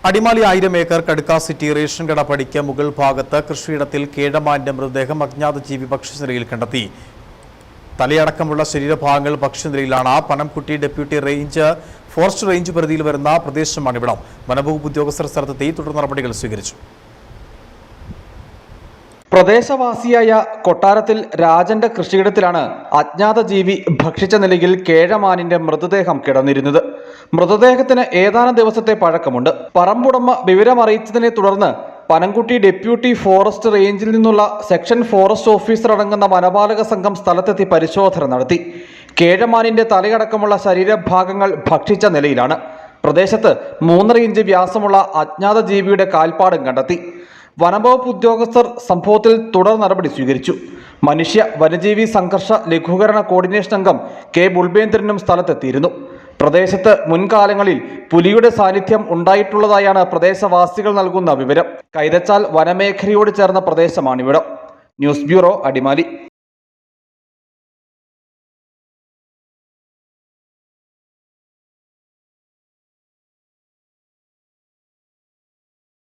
Adimali 1000 acre കടുക്ക city ration കട പടിക്ക് മുകൾ ഭാഗത്ത് കൃഷിയിടത്തിൽ കേഴമാന്റെ മൃതദേഹം അജ്ഞാത ജീവി ഭക്ഷ്യനിലയിൽ കണ്ടെത്തി. തലയടക്കമുള്ള ശരീരഭാഗങ്ങൾ ഭക്ഷ്യനിലയിലാണ്. പനംകുട്ടി ഡെപ്യൂട്ടി ഫോറസ്റ്റ് റേഞ്ച് പരിധിയിൽ വരുന്ന പ്രദേശമാണിവിടം. വനംവകുപ്പ് ഉദ്യോഗസ്ഥർ സ്ഥലത്തെത്തി തുടർ നടപടികൾ സ്വീകരിച്ചു. പ്രദേശവാസിയായ കൊട്ടാരത്തിൽ രാജന്റെ കൃഷിയിടത്തിലാണ് അജ്ഞാത ജീവി ഭക്ഷിച്ച നിലയിൽ കേഴമാനിന്റെ മൃതദേഹം കിടന്നിരുന്നത്. മൃതദേഹത്തിന് ഏതാനും ദിവസത്തെ പഴക്കമുണ്ട്. പറമ്പുടമ വിവരമറിയിച്ചതിനെ തുടർന്ന് പനംകുട്ടി ഡെപ്യൂട്ടി ഫോറസ്റ്റ് റേഞ്ചിൽ നിന്നുള്ള സെക്ഷൻ ഫോറസ്റ്റ് ഓഫീസർ അടങ്ങുന്ന വനപാലക സംഘം സ്ഥലത്തെത്തി പരിശോധന നടത്തി. കേഴമാനിന്റെ തലയടക്കമുള്ള ശരീരഭാഗങ്ങൾ ഭക്ഷിച്ച നിലയിലാണ്. പ്രദേശത്ത് 3.5 ഇഞ്ച് വ്യാസമുള്ള അജ്ഞാത ജീവിയുടെ കാൽപ്പാടും കണ്ടെത്തി. വനംവകുപ്പ് ഉദ്യോഗസ്ഥർ സംഭവത്തിൽ തുടർ നടപടി സ്വീകരിച്ചു. മനുഷ്യ വന്യജീവി സംഘർഷ ലഘൂകരണ കോർഡിനേഷൻ അംഗം കെ ബുൾബേന്ദ്രനും സ്ഥലത്തെത്തിയിരുന്നു. പ്രദേശത്ത് മുൻകാലങ്ങളിൽ പുലിയുടെ സാന്നിധ്യം ഉണ്ടായിട്ടുള്ളതായാണ് പ്രദേശവാസികൾ നൽകുന്ന വിവരം. കൈതച്ചാൽ വനമേഖലയോട് ചേർന്ന പ്രദേശമാണിവിടം. News bureau, Adimali.